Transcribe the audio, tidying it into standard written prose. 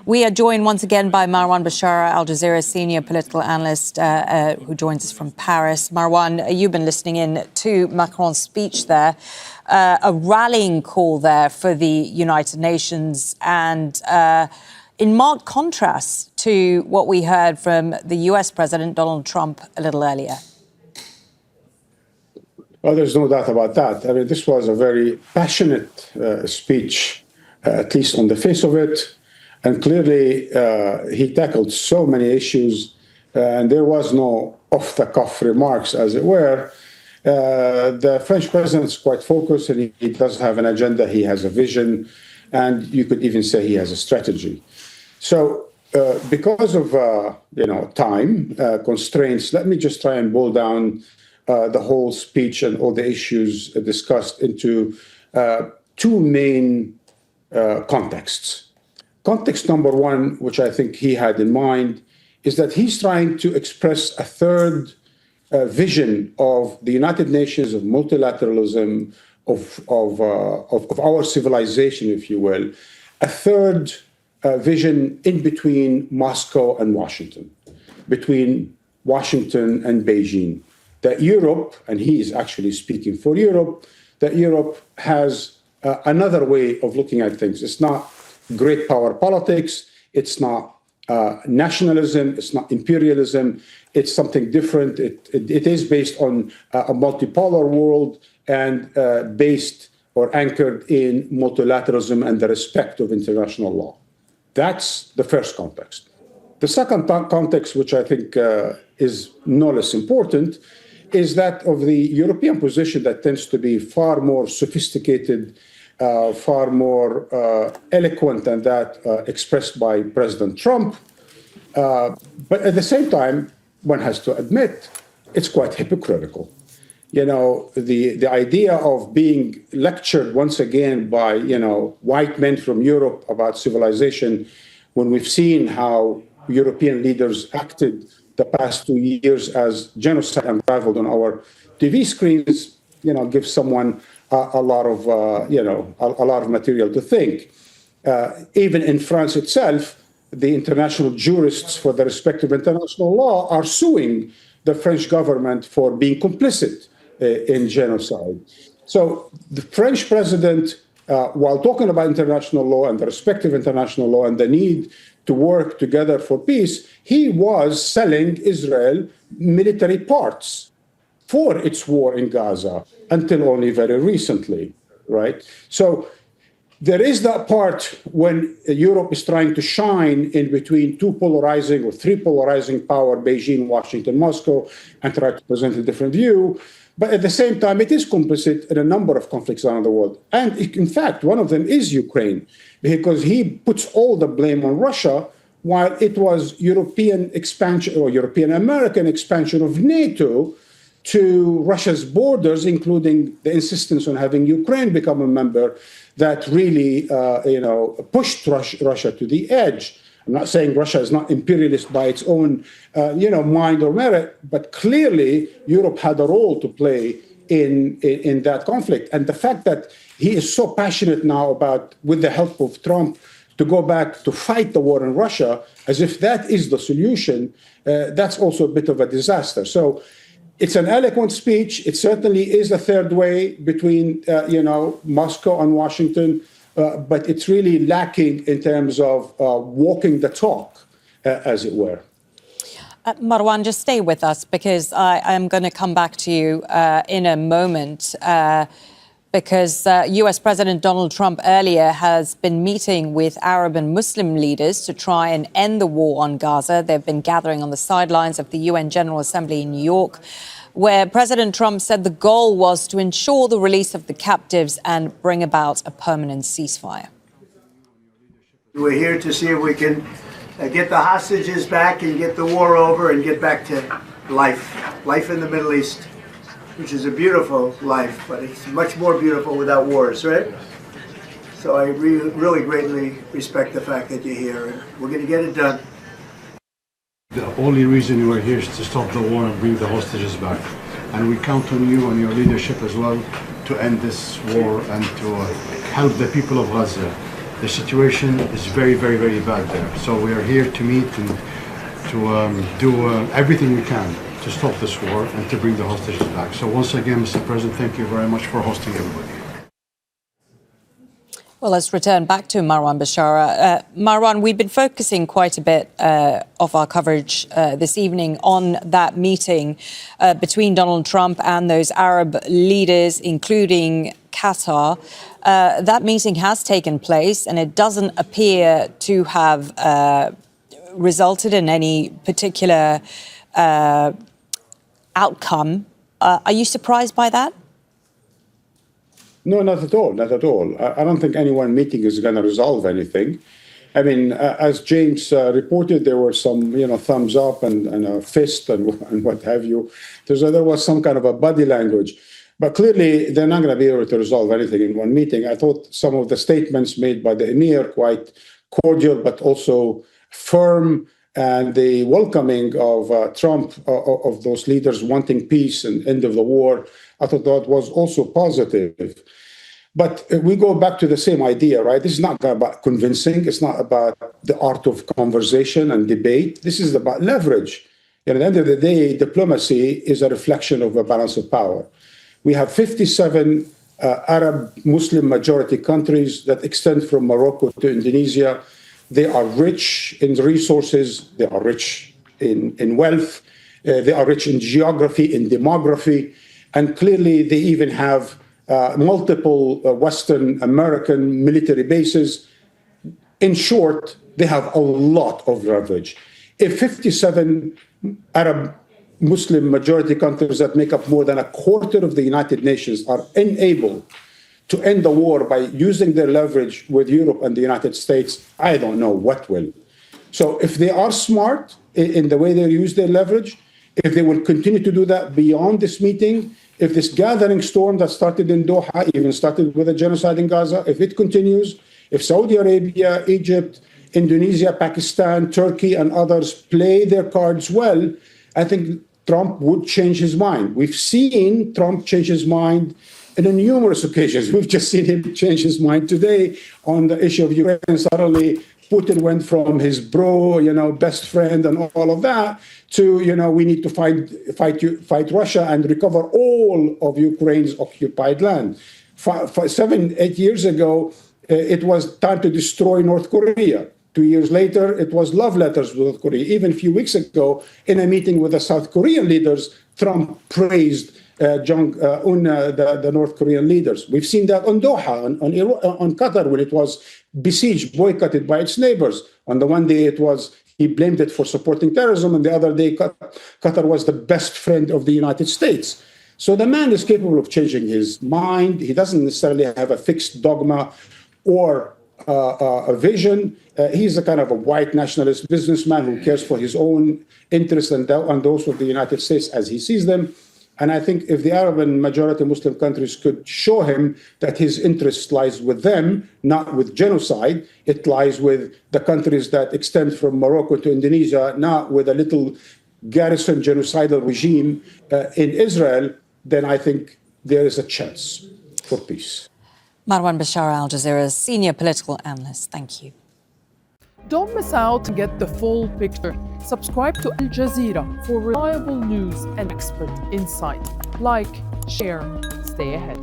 We are joined once again by Marwan Bishara, Al Jazeera senior political analyst, who joins us from Paris. Marwan, you've been listening in to Macron's speech there, a rallying call there for the United Nations, and in marked contrast to what we heard from the US President Donald Trump a little earlier. Well, there's no doubt about that. I mean, this was a very passionate speech, at least on the face of it. And clearly, he tackled so many issues, and there was no off-the-cuff remarks, as it were. The French president is quite focused, and he does have an agenda. He has a vision, and you could even say he has a strategy. So, because of time constraints, let me just try and boil down the whole speech and all the issues discussed into two main contexts. Context number one, which I think he had in mind, is that he's trying to express a third vision of the United Nations, of multilateralism, of our civilization, if you will, a third vision in between Moscow and Washington, between Washington and Beijing. That Europe, and he is actually speaking for Europe, that Europe has another way of looking at things. It's not great power politics, it's not nationalism, it's not imperialism, it's something different. It is based on a multipolar world and based or anchored in multilateralism and the respect of international law. That's the first context. The second context, which I think is no less important, is that of the European position that tends to be far more sophisticated, far more eloquent than that expressed by President Trump. But at the same time, one has to admit, it's quite hypocritical. You know, the idea of being lectured once again by, white men from Europe about civilization, when we've seen how European leaders acted the past 2 years as genocide unraveled on our TV screens, gives someone a lot of, a lot of material to think. Even in France itself, the international jurists for the respect of international law are suing the French government for being complicit in genocide. So the French president, while talking about international law and the respect of international law and the need to work together for peace, he was selling Israel military parts for its war in Gaza until only very recently, right? So there is that part when Europe is trying to shine in between two polarizing or three polarizing power, Beijing, Washington, Moscow, and try to present a different view. But at the same time, it is complicit in a number of conflicts around the world. And in fact, one of them is Ukraine, because he puts all the blame on Russia, while it was European expansion or European American expansion of NATO to Russia's borders, including the insistence on having Ukraine become a member, that really, pushed Russia to the edge. I'm not saying Russia is not imperialist by its own, mind or merit, but clearly Europe had a role to play in that conflict. And the fact that he is so passionate now about, with the help of Trump, to go back to fight the war in Russia, as if that is the solution, that's also a bit of a disaster. So it's an eloquent speech. It certainly is a third way between, Moscow and Washington. But it's really lacking in terms of walking the talk, as it were. Marwan, just stay with us, because I am going to come back to you in a moment, because US President Donald Trump earlier has been meeting with Arab and Muslim leaders to try and end the war on Gaza. They've been gathering on the sidelines of the UN General Assembly in New York, where President Trump said the goal was to ensure the release of the captives and bring about a permanent ceasefire. We're here to see if we can get the hostages back and get the war over and get back to life in the Middle East, which is a beautiful life, but it's much more beautiful without wars, right? So I really greatly respect the fact that you're here, and we're going to get it done. The only reason you are here is to stop the war and bring the hostages back. And we count on you and your leadership as well to end this war and to help the people of Gaza. The situation is very, very, very bad there. So we are here to meet and to do everything we can to stop this war and to bring the hostages back. So once again, Mr. President, thank you very much for hosting everybody. Well, let's return back to Marwan Bishara. Marwan, we've been focusing quite a bit of our coverage this evening on that meeting between Donald Trump and those Arab leaders, including Qatar. That meeting has taken place, and it doesn't appear to have resulted in any particular outcome. Are you surprised by that? No, not at all. Not at all. I don't think any one meeting is going to resolve anything. I mean, as James reported, there were some, thumbs up and a fist and what have you. There was some kind of a body language. But clearly, they're not going to be able to resolve anything in one meeting. I thought some of the statements made by the emir quite cordial, but also firm, and the welcoming of Trump, of those leaders wanting peace and end of the war, I thought that was also positive. But we go back to the same idea, right? This is not about convincing. It's not about the art of conversation and debate. This is about leverage. And at the end of the day, diplomacy is a reflection of a balance of power. We have 57 Arab Muslim majority countries that extend from Morocco to Indonesia. They are rich in resources. They are rich in wealth. They are rich in geography, in demography. And clearly, they even have multiple Western American military bases. In short, they have a lot of leverage. If 57 Arab Muslim majority countries that make up more than a quarter of the United Nations are unable to end the war by using their leverage with Europe and the United States, I don't know what will. So if they are smart in the way they use their leverage, if they will continue to do that beyond this meeting, if this gathering storm that started in Doha, even started with a genocide in Gaza, if it continues, if Saudi Arabia, Egypt, Indonesia, Pakistan, Turkey, and others play their cards well, I think Trump would change his mind. We've seen Trump change his mind on numerous occasions. We've just seen him change his mind today on the issue of Ukraine. Suddenly, Putin went from his best friend and all of that to, we need to fight Russia and recover all of Ukraine's occupied land. 7-8 years ago, it was time to destroy North Korea. 2 years later, it was love letters with North Korea. Even a few weeks ago, in a meeting with the South Korean leaders, Trump praised the North Korean leaders. We've seen that on Doha, on Qatar, when it was besieged, boycotted by its neighbors. On the one day, he blamed it for supporting terrorism, and the other day, Qatar was the best friend of the United States. So the man is capable of changing his mind. He doesn't necessarily have a fixed dogma or a vision. He's a kind of a white nationalist businessman who cares for his own interests and those of the United States as he sees them. And I think if the Arab and majority Muslim countries could show him that his interest lies with them, not with genocide, it lies with the countries that extend from Morocco to Indonesia, not with a little garrison genocidal regime in Israel, then I think there is a chance for peace. Marwan Bishara, Al Jazeera's senior political analyst. Thank you. Don't miss out and get the full picture. Subscribe to Al Jazeera for reliable news and expert insight. Like, share, stay ahead.